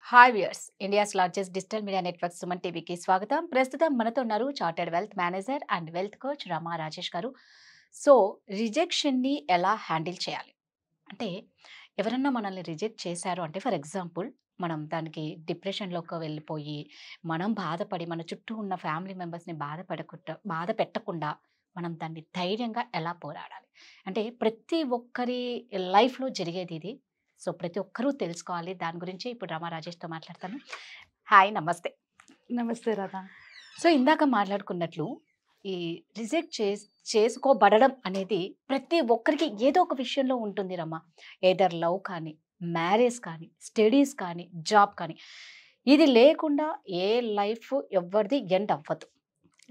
Hi viewers, India's largest digital media network Suman టీవీకి స్వాగతం. ప్రస్తుతం మనతో ఉన్నారు chartered wealth manager and wealth coach Rama Rajesh గారు. సో రిజెక్షన్ని ఎలా హ్యాండిల్ చేయాలి అంటే, ఎవరన్నా మనల్ని రిజెక్ట్ చేశారు అంటే, ఫర్ ఎగ్జాంపుల్ మనం దానికి డిప్రెషన్లోకి వెళ్ళిపోయి, మనం బాధపడి మన చుట్టూ ఉన్న ఫ్యామిలీ మెంబర్స్ని బాధ పెట్టకుండా మనం దాన్ని ధైర్యంగా ఎలా పోరాడాలి అంటే, ప్రతి ఒక్కరి లైఫ్లో జరిగేది ఇది. సో ప్రతి ఒక్కరూ తెలుసుకోవాలి. దాని గురించి ఇప్పుడు రమా రాజేష్తో మాట్లాడతాను. హాయ్, నమస్తే. నమస్తే రాధా. సో ఇందాక మాట్లాడుకున్నట్లు ఈ రిజెక్ట్ చేసుకోబడడం అనేది ప్రతి ఒక్కరికి ఏదో ఒక విషయంలో ఉంటుంది రమ్మ. ఏదర్ లవ్ కానీ, మ్యారేజ్ కానీ, స్టడీస్ కానీ, జాబ్ కానీ, ఇది లేకుండా ఏ లైఫ్ ఎవరిది ఎండ్ అవ్వదు.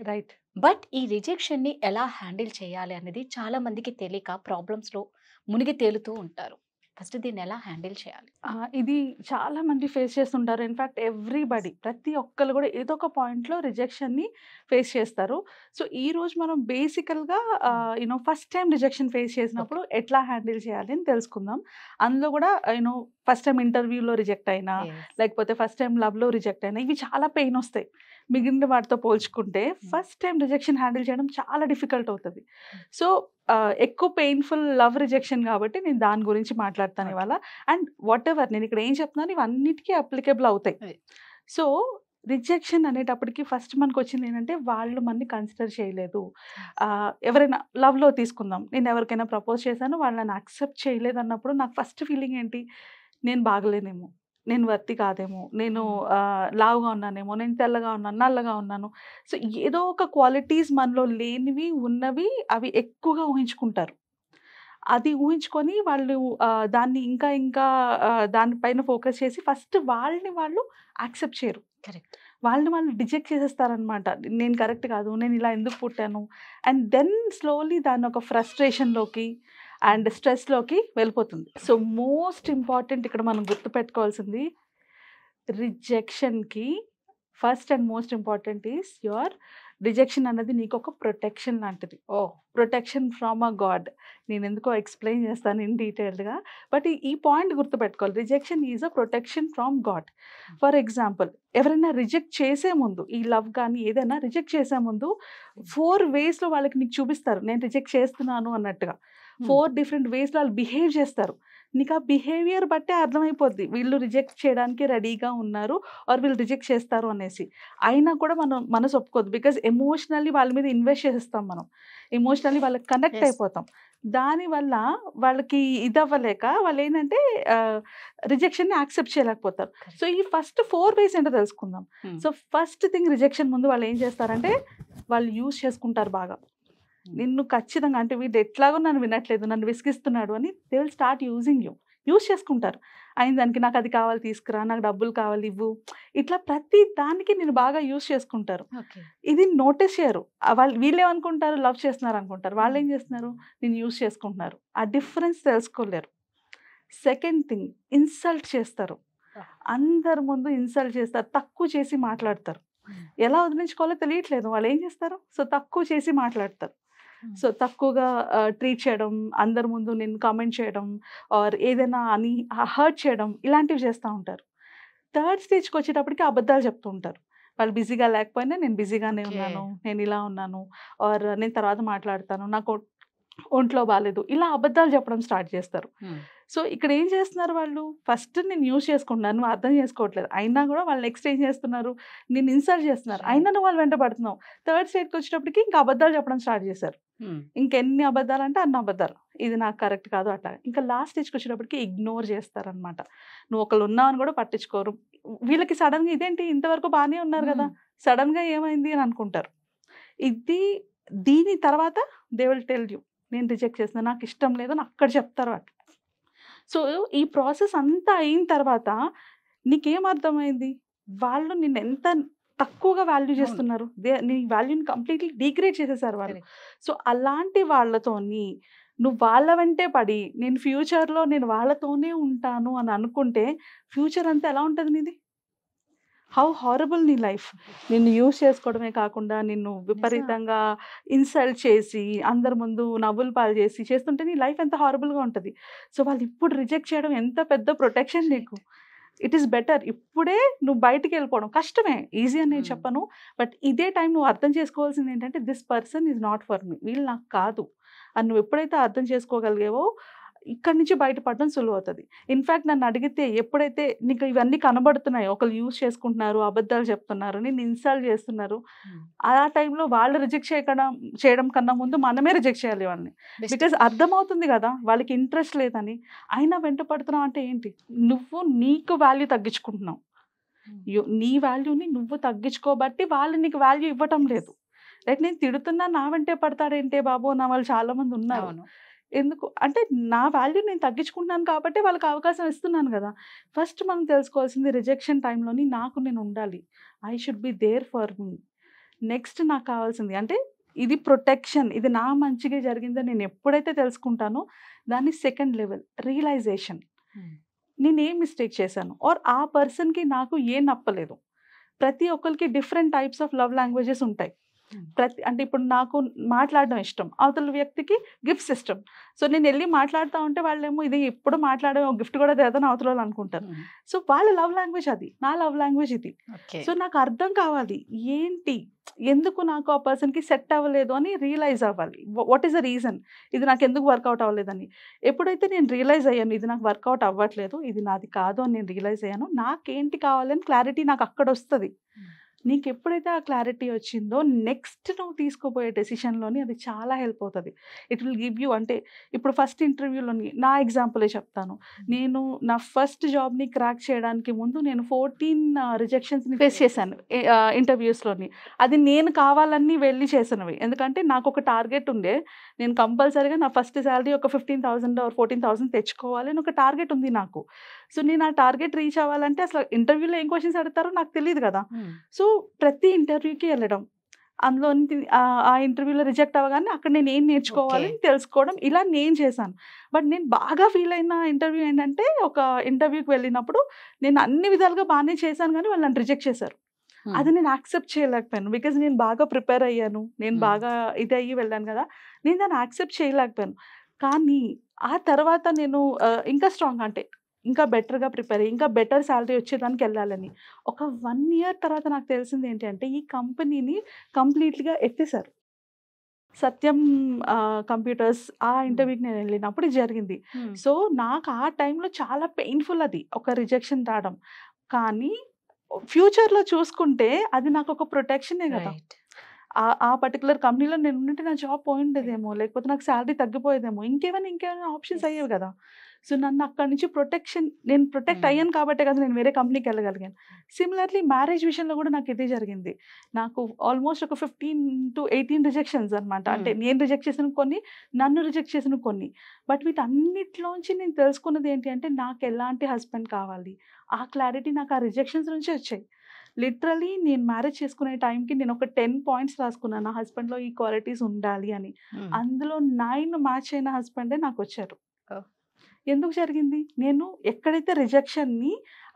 రైట్. బట్ ఈ రిజెక్షన్ని ఎలా హ్యాండిల్ చేయాలి అనేది చాలా మందికి తెలియక ప్రాబ్లమ్స్లో మునిగి తేలుతూ ఉంటారు. ఫస్ట్ దీన్ని ఎలా హ్యాండిల్ చేయాలి? ఇది చాలా మంది ఫేస్ చేస్తుంటారు. ఇన్ఫ్యాక్ట్ ఎవ్రీబడి, ప్రతి ఒక్కళ్ళు కూడా ఏదో ఒక పాయింట్లో రిజెక్షన్ని ఫేస్ చేస్తారు. సో ఈ రోజు మనం బేసికల్గా ఫస్ట్ టైం రిజెక్షన్ ఫేస్ చేసినప్పుడు ఎట్లా హ్యాండిల్ చేయాలి అని తెలుసుకుందాం. అందులో కూడా ఫస్ట్ టైం ఇంటర్వ్యూలో రిజెక్ట్ అయినా, లేకపోతే ఫస్ట్ టైం లవ్లో రిజెక్ట్ అయినా, ఇవి చాలా పెయిన్ వస్తాయి. మిగిలిన వాటితో పోల్చుకుంటే ఫస్ట్ టైం రిజెక్షన్ హ్యాండిల్ చేయడం చాలా డిఫికల్ట్ అవుతుంది. సో ఎక్కువ పెయిన్ఫుల్ లవ్ రిజెక్షన్ కాబట్టి నేను దాని గురించి మాట్లాడతాను ఇవాళ. అండ్ వాట్ ఎవర్ నేను ఇక్కడ ఏం చెప్తున్నాను ఇవన్నిటికీ అప్లికేబుల్ అవుతాయి. సో రిజెక్షన్ అనేటప్పటికి ఫస్ట్ మనకు వచ్చింది ఏంటంటే, వాళ్ళు మనని కన్సిడర్ చేయలేదు. ఎవరైనా లవ్లో తీసుకుందాం, నేను ఎవరికైనా ప్రపోజ్ చేశాను, వాళ్ళు నన్ను యాక్సెప్ట్ చేయలేదు అన్నప్పుడు నాకు ఫస్ట్ ఫీలింగ్ ఏంటి? నేను బాగలేనేమో, నేను వర్తి కాదేమో, నేను లావుగా ఉన్నానేమో, నేను తెల్లగా ఉన్నాను, నల్లగా ఉన్నాను. సో ఏదో ఒక క్వాలిటీస్ మనలో లేనివి ఉన్నవి అవి ఎక్కువగా ఊహించుకుంటారు. అది ఊహించుకొని వాళ్ళు దాన్ని ఇంకా ఇంకా దానిపైన ఫోకస్ చేసి ఫస్ట్ వాళ్ళని వాళ్ళు యాక్సెప్ట్ చేయరు. కరెక్ట్. వాళ్ళని వాళ్ళు రిజెక్ట్ చేసేస్తారనమాట. నేను కరెక్ట్ కాదు, నేను ఇలా ఎందుకు పుట్టాను, అండ్ దెన్ స్లోలీ దాన్ని ఒక ఫ్రస్ట్రేషన్లోకి అండ్ స్ట్రెస్లోకి వెళ్ళిపోతుంది. సో మోస్ట్ ఇంపార్టెంట్ ఇక్కడ మనం గుర్తుపెట్టుకోవాల్సింది, రిజెక్షన్కి first and most important is your rejection అన్నది నీకు ఒక ప్రొటెక్షన్ లాంటిది. Protection from a god. నేను ఎందుకో ఎక్స్ప్లెయిన్ చేస్తాను ఇన్ డీటెయిల్డ్గా. బట్ ఈ పాయింట్ గుర్తుపెట్టుకోవాలి, rejection is a protection from God. For example, ఎవరైనా రిజెక్ట్ చేసే ముందు, ఈ లవ్ కానీ ఏదైనా రిజెక్ట్ చేసే ముందు 4 వేస్లో వాళ్ళకి నీకు చూపిస్తారు నేను రిజెక్ట్ చేస్తున్నాను అన్నట్టుగా. 4 డిఫరెంట్ వేస్లో వాళ్ళు బిహేవ్ చేస్తారు. నీకు ఆ బిహేవియర్ బట్టే అర్థమైపోద్ది వీళ్ళు రిజెక్ట్ చేయడానికి రెడీగా ఉన్నారు ఆర్ వీళ్ళు రిజెక్ట్ చేస్తారు అనేసి. అయినా కూడా మనసు ఒప్పుకోదు. బికాజ్ ఎమోషనల్లీ వాళ్ళ మీద ఇన్వెస్ట్ చేసేస్తాం మనం. ఎమోషనల్లీ వాళ్ళకి కనెక్ట్ అయిపోతాం. దానివల్ల వాళ్ళకి ఇది అవ్వలేక వాళ్ళు ఏంటంటే రిజెక్షన్ని యాక్సెప్ట్ చేయలేకపోతారు. సో ఈ ఫస్ట్ 4 వేస్ ఏంటో తెలుసుకుందాం. సో ఫస్ట్ థింగ్, రిజెక్షన్ ముందు వాళ్ళు ఏం చేస్తారంటే వాళ్ళు యూజ్ చేసుకుంటారు బాగా. నిన్ను ఖచ్చితంగా అంటే వీడు ఎట్లాగో నన్ను వినట్లేదు, నన్ను విసిగిస్తున్నాడు అని they will start using you. Use చేసుకుంటారు. అయిన దానికి నాకు అది కావాలి తీసుకురా, నాకు డబ్బులు కావాలి ఇవ్వు, ఇట్లా ప్రతి దానికి నేను బాగా యూజ్ చేసుకుంటారు. ఇది నోటీస్ చేయరు. వీళ్ళు ఏమనుకుంటారు, లవ్ చేస్తున్నారు అనుకుంటారు. వాళ్ళు ఏం చేస్తున్నారు, నేను యూజ్ చేసుకుంటున్నారు. ఆ డిఫరెన్స్ తెలుసుకోలేరు. సెకండ్ థింగ్, ఇన్సల్ట్ చేస్తారు. అందరి ముందు ఇన్సల్ట్ చేస్తారు, తక్కువ చేసి మాట్లాడతారు. ఎలా వదిలించుకోవాలో తెలియట్లేదు, వాళ్ళు ఏం చేస్తారు, సో తక్కువ చేసి మాట్లాడతారు. సో తక్కువగా ట్రీట్ చేయడం, అందరి ముందు నేను కామెంట్ చేయడం ఆర్ ఏదైనా అని హర్ట్ చేయడం, ఇలాంటివి చేస్తూ ఉంటారు. థర్డ్ స్టేజ్కి వచ్చేటప్పటికి అబద్ధాలు చెప్తూ ఉంటారు. వాళ్ళు బిజీగా లేకపోయినా నేను బిజీగానే ఉన్నాను, నేను ఇలా ఉన్నాను, ఆర్ నేను తర్వాత మాట్లాడతాను, నాకు ఒంట్లో బాగాలేదు, ఇలా అబద్ధాలు చెప్పడం స్టార్ట్ చేస్తారు. సో ఇక్కడ ఏం చేస్తున్నారు వాళ్ళు, ఫస్ట్ నేను యూజ్ చేసుకుంటున్నాను, నువ్వు అర్థం చేసుకోవట్లేదు. అయినా కూడా వాళ్ళు నెక్స్ట్ ఏం చేస్తున్నారు, నేను ఇన్సల్ట్ చేస్తున్నారు. అయినా నువ్వు వాళ్ళు వెంట పడుతున్నావు. థర్డ్ స్టేజ్కి వచ్చేటప్పటికి ఇంకా అబద్ధాలు చెప్పడం స్టార్ట్ చేశారు. ఇంకెన్ని అబద్ధాలు అంటే అన్ని అబద్ధాలు, ఇది నాకు కరెక్ట్ కాదు అట్లా. ఇంకా లాస్ట్ స్టేజ్కి వచ్చేటప్పటికి ఇగ్నోర్ చేస్తారనమాట. నువ్వు ఒకళ్ళు ఉన్నావని కూడా పట్టించుకోరు. వీళ్ళకి సడన్గా ఇదేంటి, ఇంతవరకు బాగానే ఉన్నారు కదా, సడన్గా ఏమైంది అని అనుకుంటారు. దీని తర్వాత దే విల్ టెల్ యూ నేను రిజెక్ట్ చేస్తున్నాను, నాకు ఇష్టం లేదని అక్కడ చెప్తారు వాళ్ళు. సో ఈ ప్రాసెస్ అంతా అయిన తర్వాత నీకేం అర్థమైంది, వాళ్ళు నిన్ను ఎంత తక్కువగా వాల్యూ చేస్తున్నారు, నీ వాల్యూని కంప్లీట్లీ డిగ్రేడ్ చేసేసారు వాళ్ళు. సో అలాంటి వాళ్ళతోని నువ్వు వాళ్ళ వెంటే పడి నేను ఫ్యూచర్లో నేను వాళ్ళతోనే ఉంటాను అని అనుకుంటే ఫ్యూచర్ అంతా ఎలా ఉంటుంది నీది? హౌ హారబుల్ నీ లైఫ్. నిన్ను యూజ్ చేసుకోవడమే కాకుండా నిన్ను విపరీతంగా ఇన్సల్ట్ చేసి అందరి ముందు నవ్వులు పాలు చేస్తుంటే నీ లైఫ్ ఎంత హారబుల్గా ఉంటుంది. సో వాళ్ళు ఇప్పుడు రిజెక్ట్ చేయడం ఎంత పెద్ద ప్రొటెక్షన్ నీకు. It is better. ఇప్పుడే నువ్వు బయటికి వెళ్ళిపోవడం కష్టమే, ఈజీ అని నేను చెప్పను. బట్ ఇదే టైం నువ్వు అర్థం చేసుకోవాల్సింది ఏంటంటే this person is not for me, వీళ్ళు నాకు కాదు అని నువ్వు ఎప్పుడైతే అర్థం చేసుకోగలిగావో ఇక్కడి నుంచి బయటపడడం సులువు అవుతుంది. ఇన్ఫ్యాక్ట్ నన్ను అడిగితే ఎప్పుడైతే నీకు ఇవన్నీ కనబడుతున్నాయి, ఒకళ్ళు యూజ్ చేసుకుంటున్నారు, అబద్ధాలు చెప్తున్నారు, నేను ఇన్సల్ట్ చేస్తున్నారు, ఆ టైంలో వాళ్ళు రిజెక్ట్ చేయడం కన్నా ముందు మనమే రిజెక్ట్ చేయాలి వాళ్ళని. బికాజ్ అర్థమవుతుంది కదా వాళ్ళకి ఇంట్రెస్ట్ లేదని, అయినా వెంట పడుతున్నావు అంటే ఏంటి, నువ్వు నీకు వాల్యూ తగ్గించుకుంటున్నావు. నీ వాల్యూని నువ్వు తగ్గించుకోబట్టి వాళ్ళు నీకు వాల్యూ ఇవ్వటం లేదు. లైక్ నేను తిడుతున్నా నా వెంటే పడతాడేంటే బాబు, నా వాళ్ళు చాలా మంది ఉన్నారు. ఎందుకు అంటే నా వాల్యూ నేను తగ్గించుకుంటున్నాను కాబట్టి వాళ్ళకి అవకాశం ఇస్తున్నాను కదా. ఫస్ట్ మనం తెలుసుకోవాల్సింది రిజెక్షన్ టైంలోని నాకు నేను ఉండాలి, I should be there for me. Next నాకు కావాల్సింది అంటే ఇది ప్రొటెక్షన్, ఇది నా మంచిగా జరిగిందని నేను ఎప్పుడైతే తెలుసుకుంటానో దాన్ని సెకండ్ లెవెల్ రియలైజేషన్. నేను ఏం మిస్టేక్ చేశాను ఆర్ ఆ పర్సన్కి నాకు ఏం నప్పలేదు. ప్రతి ఒక్కరికి different types of love languages ఉంటాయి. అంటే ఇప్పుడు నాకు మాట్లాడడం ఇష్టం, అవతల వ్యక్తికి గిఫ్ట్స్ ఇష్టం. సో నేను వెళ్ళి మాట్లాడుతూ ఉంటే వాళ్ళేమో ఇది ఎప్పుడు మాట్లాడే గిఫ్ట్ కూడా తేదని అవతల వాళ్ళు అనుకుంటారు. సో వాళ్ళ లవ్ లాంగ్వేజ్ అది, నా లవ్ లాంగ్వేజ్ ఇది. సో నాకు అర్థం కావాలి ఏంటి, ఎందుకు నాకు ఆ పర్సన్కి సెట్ అవ్వలేదు అని రియలైజ్ అవ్వాలి. వాట్ ఈస్ ద రీజన్, ఇది నాకు ఎందుకు వర్కౌట్ అవ్వలేదని. ఎప్పుడైతే నేను రియలైజ్ అయ్యాను ఇది నాకు వర్కౌట్ అవ్వట్లేదు, ఇది నాది కాదు అని నేను రియలైజ్ అయ్యాను, నాకేంటి కావాలని క్లారిటీ నాకు అక్కడ వస్తుంది. నీకు ఎప్పుడైతే ఆ క్లారిటీ వచ్చిందో నెక్స్ట్ నువ్వు తీసుకోబోయే డెసిషన్లోని అది చాలా హెల్ప్ అవుతుంది. ఇట్ విల్ గివ్ యూ అంటే ఇప్పుడు ఫస్ట్ ఇంటర్వ్యూలోని నా ఎగ్జాంపులే చెప్తాను. నేను నా ఫస్ట్ జాబ్ని క్రాక్ చేయడానికి ముందు నేను 14 రిజెక్షన్స్ని ఫేస్ చేశాను ఇంటర్వ్యూస్లోని. అది నేను కావాలని వెళ్ళి చేసినవి. ఎందుకంటే నాకు ఒక టార్గెట్ ఉండే, నేను కంపల్సరీగా నా ఫస్ట్ శాలరీ ఒక 15,000 or 14,000 తెచ్చుకోవాలి అని ఒక టార్గెట్ ఉంది నాకు. సో నేను ఆ టార్గెట్ రీచ్ అవ్వాలంటే అసలు ఇంటర్వ్యూలో ఏం క్వశ్చన్స్ అడుగుతారో నాకు తెలియదు కదా. సో ప్రతి ఇంటర్వ్యూకి వెళ్ళడం, అందులో ఆ ఇంటర్వ్యూలో రిజెక్ట్ అవ్వగానే అక్కడ నేను ఏం నేర్చుకోవాలని తెలుసుకోవడం, ఇలా నేను చేశాను. బట్ నేను బాగా ఫీల్ అయిన ఇంటర్వ్యూ ఏంటంటే ఒక ఇంటర్వ్యూకి వెళ్ళినప్పుడు నేను అన్ని విధాలుగా బాగానే చేశాను కానీ వాళ్ళు నన్ను రిజెక్ట్ చేశారు. అది నేను యాక్సెప్ట్ చేయలేకపోయాను. బికాజ్ నేను బాగా ప్రిపేర్ అయ్యాను, నేను బాగా ఇది అయ్యి వెళ్ళాను కదా, నేను దాన్ని యాక్సెప్ట్ చేయలేకపోయాను. కానీ ఆ తర్వాత నేను ఇంకా స్ట్రాంగ్ అంటే ఇంకా బెటర్గా ప్రిపేర్ అయ్యి ఇంకా బెటర్ శాలరీ వచ్చేదానికి వెళ్ళాలని ఒక 1 year తర్వాత నాకు తెలిసింది ఏంటి అంటే ఈ కంపెనీని కంప్లీట్గా ఎత్తేసారు. సత్యం కంప్యూటర్స్ ఆ ఇంటర్వ్యూకి నేను వెళ్ళినప్పుడు ఇది జరిగింది. సో నాకు ఆ టైంలో చాలా పెయిన్ఫుల్ అది ఒక రిజెక్షన్ రావడం. కానీ ఫ్యూచర్లో చూసుకుంటే అది నాకు ఒక ప్రొటెక్షనే కదా. ఆ పర్టికులర్ కంపెనీలో నేను ఉంటే నా జాబ్ పోయిండేదేమో, లేకపోతే నాకు శాలరీ తగ్గిపోయేదేమో, ఇంకేమైనా ఆప్షన్స్ అయ్యేవి కదా. సో నన్ను అక్కడి నుంచి నేను ప్రొటెక్ట్ అయ్యాను కాబట్టే కదా నేను వేరే కంపెనీకి వెళ్ళగలిగాను. సిమిలర్లీ మ్యారేజ్ విషయంలో కూడా నాకు ఇదే జరిగింది. నాకు ఆల్మోస్ట్ ఒక 15 to 18 రిజెక్షన్స్ అనమాట. అంటే నేను రిజెక్ట్ చేసిన కొన్ని, నన్ను రిజెక్ట్ చేసిన కొన్ని. బట్ వీటన్నిటిలోంచి నేను తెలుసుకున్నది ఏంటి అంటే నాకు ఎలాంటి హస్బెండ్ కావాలి, ఆ క్లారిటీ నాకు ఆ రిజెక్షన్స్ నుంచి వచ్చాయి. లిటరలీ నేను మ్యారేజ్ చేసుకునే టైంకి నేను ఒక 10 points రాసుకున్నాను, నా హస్బెండ్లో ఈ క్వాలిటీస్ ఉండాలి అని. అందులో 9 మ్యాచ్ అయిన హస్బెండే నాకు వచ్చారు. ఎందుకు జరిగింది, నేను ఎక్కడైతే రిజెక్షన్ని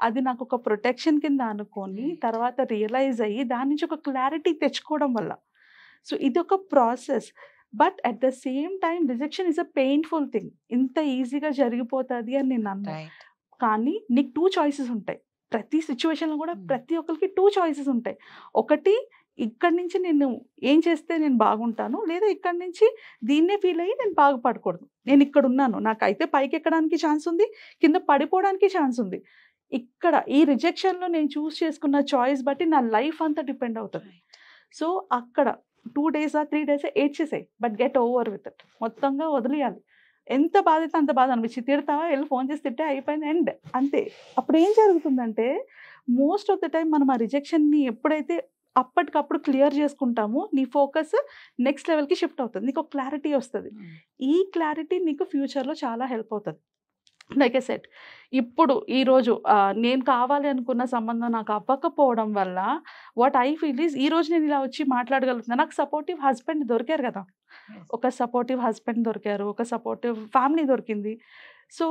అది నాకు ఒక ప్రొటెక్షన్ కింద అనుకొని తర్వాత రియలైజ్ అయ్యి దాని నుంచి ఒక క్లారిటీ తెచ్చుకోవడం వల్ల. సో ఇది ఒక process. But at the same time rejection is a painful thing. ఇంత ఈజీగా జరిగిపోతుంది అని నేను అన్నాను. కానీ నీకు 2 choices ఉంటాయి. ప్రతి సిచ్యువేషన్లో కూడా ప్రతి ఒక్కరికి 2 choices ఉంటాయి. ఒకటి ఇక్కడి నుంచి నేను ఏం చేస్తే నేను బాగుంటాను, లేదా ఇక్కడి నుంచి దీన్నే ఫీల్ అయ్యి నేను బాగుపడకూడదు. నేను ఇక్కడ ఉన్నాను, నాకైతే పైకి ఎక్కడానికి ఛాన్స్ ఉంది, కింద పడిపోవడానికి ఛాన్స్ ఉంది. ఇక్కడ ఈ రిజెక్షన్లో నేను చూస్ చేసుకున్న చాయిస్ బట్టి నా లైఫ్ అంతా డిపెండ్ అవుతుంది. సో అక్కడ 2 days 3 days ఏడ్చేసాయి, but get over with it. మొత్తంగా వదిలేయాలి. ఎంత బాధ అయితే అంత బాధ అనిపించి తిడతావా, వెళ్ళి ఫోన్ చేసి తిట్టే అయిపోయింది ఎండ్ అంతే. అప్పుడు ఏం జరుగుతుందంటే మోస్ట్ ఆఫ్ ద టైం మనం ఆ రిజెక్షన్ని ఎప్పుడైతే అప్పటికప్పుడు క్లియర్ చేసుకుంటామో నీ ఫోకస్ నెక్స్ట్ లెవెల్కి షిఫ్ట్ అవుతుంది, నీకు ఒక క్లారిటీ వస్తుంది. ఈ క్లారిటీ నీకు ఫ్యూచర్లో చాలా హెల్ప్ అవుతుంది. లైక్ ఐ సెడ్, ఇప్పుడు ఈరోజు నేను కావాలి అనుకున్న సంబంధం నాకు అవ్వకపోవడం వల్ల వాట్ ఐ ఫీల్ ఈజ్ ఈరోజు నేను ఇలా వచ్చి మాట్లాడగలుగుతున్నాను, నాకు సపోర్టివ్ హస్బెండ్ దొరికారు కదా. ఒక సపోర్టివ్ హస్బెండ్ దొరికారు, ఒక సపోర్టివ్ ఫ్యామిలీ దొరికింది. సో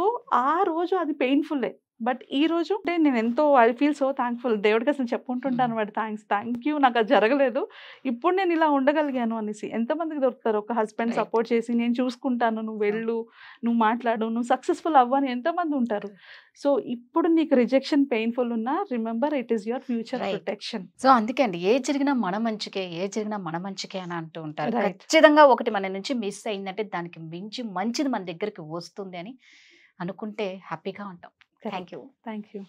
ఆ రోజు అది పెయిన్ఫుల్లే, బట్ ఈ రోజు అంటే నేను ఎంతో ఐ ఫీల్ సో థ్యాంక్ఫుల్ దేవుడికి అసలు చెప్పుకుంటుంటాను వాడు థ్యాంక్ యూ నాకు అది జరగలేదు ఇప్పుడు నేను ఇలా ఉండగలిగాను అనేసి. ఎంతమందికి దొరుకుతారు ఒక హస్బెండ్ రైట్. సపోర్ట్ చేసి నేను చూసుకుంటాను నువ్వు వెళ్ళు నువ్వు మాట్లాడు నువ్వు సక్సెస్ఫుల్ అవ్వని ఎంతమంది ఉంటారు. సో ఇప్పుడు నీకు రిజెక్షన్ పెయిన్ఫుల్ ఉన్నా remember it is your future right. Protection. So అందుకే అండి ఏ జరిగినా మన మంచికే మన మంచికే అని అంటూ ఉంటారు. రైట్. ఖచ్చితంగా ఒకటి మన నుంచి మిస్ అయిందంటే దానికి మించి మంచిది మన దగ్గరికి వస్తుంది అని అనుకుంటే హ్యాపీగా ఉంటాం. Thank you. Thank you.